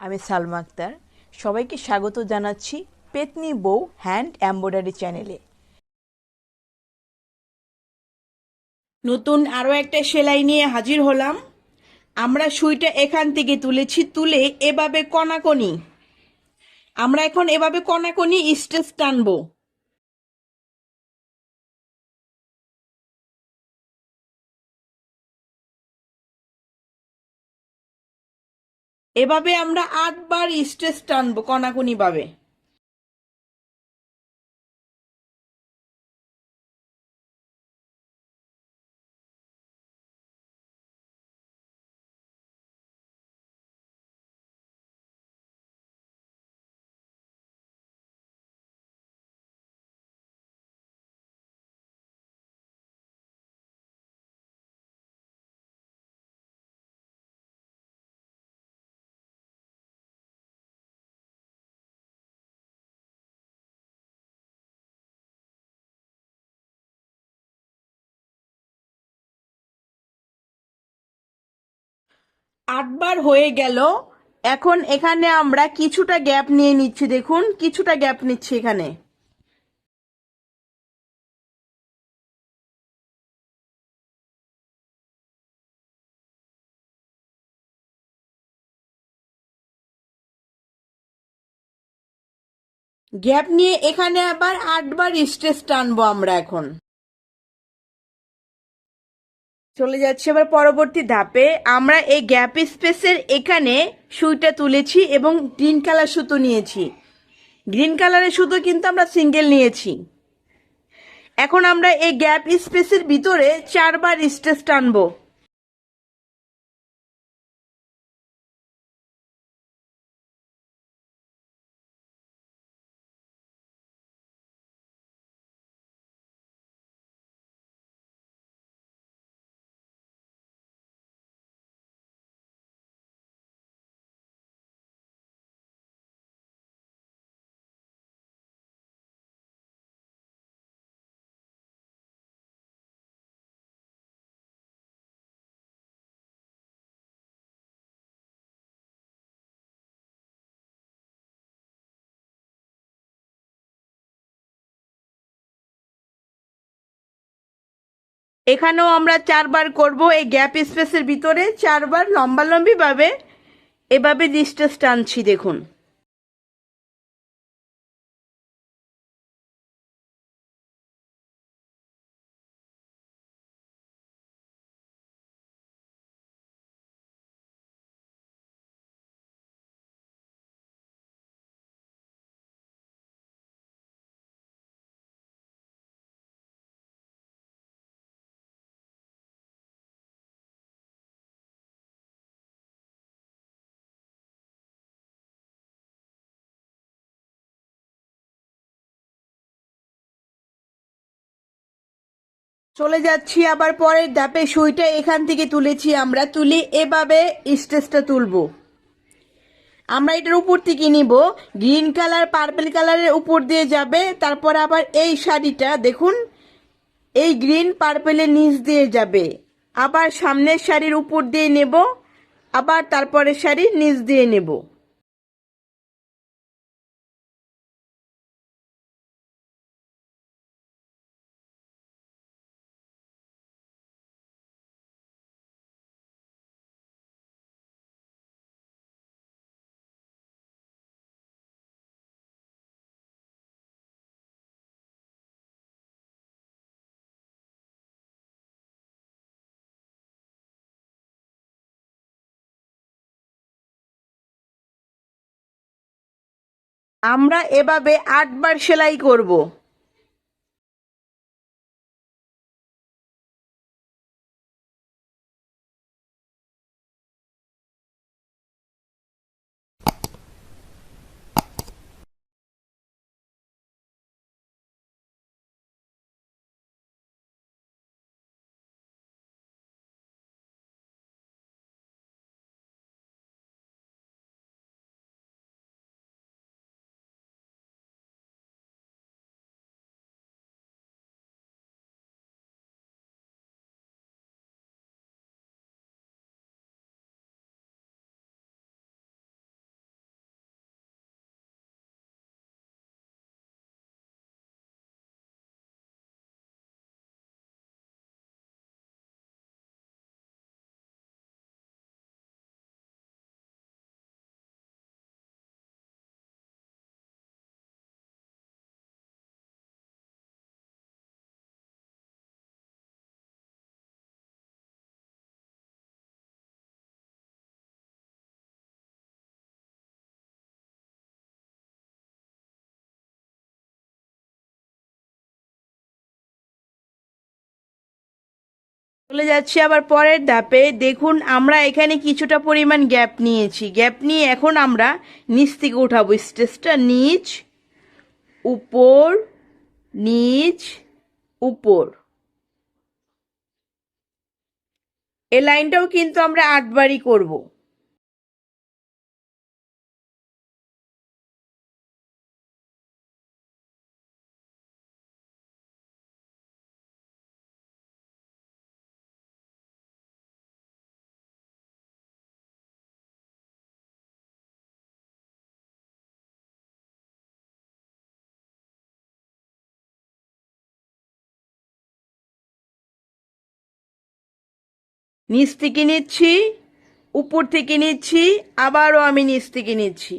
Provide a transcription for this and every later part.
আমি সালমা আক্তার। সবাইকে স্বাগত জানাচ্ছি পেতনি বউ হ্যান্ড এমব্রয়ডারি চ্যানেলে। নতুন আরও একটা সেলাই নিয়ে হাজির হলাম। আমরা সুইটা এখান থেকে তুলেছি, তুলে এভাবে কনাকনি আমরা এখন এভাবে কনাকনি স্টেচ টানবো। এভাবে আমরা 8 বার স্টেচ টানবো কনাকনি ভাবে। আটবার হয়ে গেল। এখন এখানে আমরা কিছুটা গ্যাপ নিয়ে নিচ্ছি, দেখুন কিছুটা গ্যাপ নিচ্ছি এখানে। গ্যাপ নিয়ে এখানে আবার 8 বার স্ট্রেচ টানবো আমরা এখন। চলে যাচ্ছি এবার পরবর্তী ধাপে। আমরা এই গ্যাপ স্পেসের এখানে সুইটা তুলেছি এবং গ্রিন কালার সুতো নিয়েছি। গ্রিন কালারের সুতো কিন্তু আমরা সিঙ্গেল নিয়েছি। এখন আমরা এই গ্যাপ স্পেসের ভিতরে 4 বার স্ট্রেচ টানবো। এখানেও আমরা 4 বার করব। এই গ্যাপ স্পেসের ভিতরে 4 বার লম্বালম্বি ভাবে এভাবে স্ট্রেচ টানছি, দেখুন। চলে যাচ্ছি আবার পরের ধাপে। সুইটা এখান থেকে তুলেছি, আমরা তুলে এভাবে স্ট্রেচটা তুলবো। আমরা এটার উপর থেকে নিব, গ্রিন কালার পার্পল কালারের উপর দিয়ে যাবে। তারপর আবার এই শাড়িটা দেখুন, এই গ্রিন পার্পলের নিচ দিয়ে যাবে। আবার সামনের শাড়ির উপর দিয়ে নেব, আবার তারপরের শাড়ির নিচ দিয়ে নেব। আমরা এভাবে 8 বার সেলাই করব। চলে যাচ্ছি আবার পরের ধাপে। দেখুন আমরা এখানে কিছুটা পরিমাণ গ্যাপ নিয়েছি, গ্যাপ নিয়ে এখন আমরা নিচ থেকে উঠাবো স্টেজটা, নিচ উপর নিচ উপর। এই লাইনটাও কিন্তু আমরা 8 বারই করব। নিচ থেকে নিচ্ছি, উপর থেকে নিচ্ছি, আবারও আমি নিচ থেকে নিচ্ছি।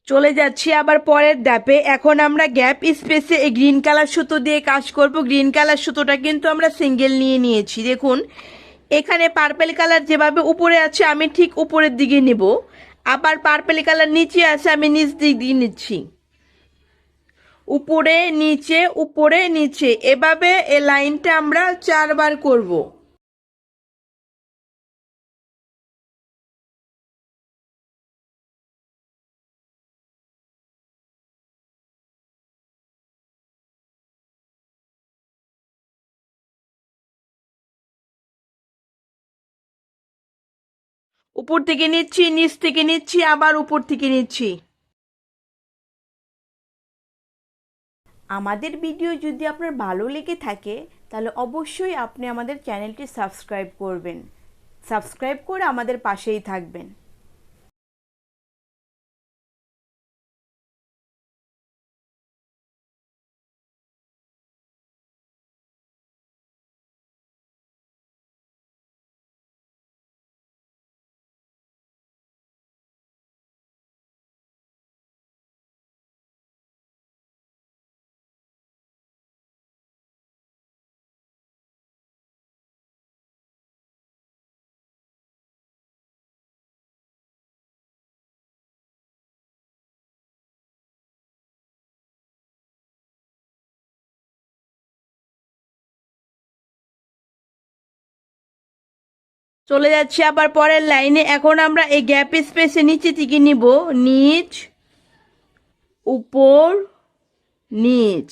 চলে যাচ্ছি আবার পরের ধাপে। এখন আমরা গ্যাপ স্পেসে এই গ্রিন কালার সুতো দিয়ে কাজ করব। গ্রিন কালার সুতোটা কিন্তু আমরা সিঙ্গেল নিয়ে নিয়েছি। দেখুন এখানে পার্পেল কালার যেভাবে উপরে আছে আমি ঠিক উপরের দিকে নিব, আবার পার্পেল কালার নিচে আছে আমি নিচ দিক দিয়ে নিচ্ছি, উপরে নিচে উপরে নিচে, এভাবে এই লাইনটা আমরা 4 বার করব। উপর থেকে নিচ্ছি, নিচ থেকে নিচ্ছি, আবার উপর থেকে নিচ্ছি। আমাদের ভিডিও যদি আপনার ভালো লেগে থাকে তাহলে অবশ্যই আপনি আমাদের চ্যানেলটি সাবস্ক্রাইব করবেন, সাবস্ক্রাইব করে আমাদের পাশেই থাকবেন। চলে যাচ্ছি আবার পরের লাইনে। এখন আমরা এই গ্যাপ স্পেসে নিচে থেকে নিব, নিচ উপর নিচ।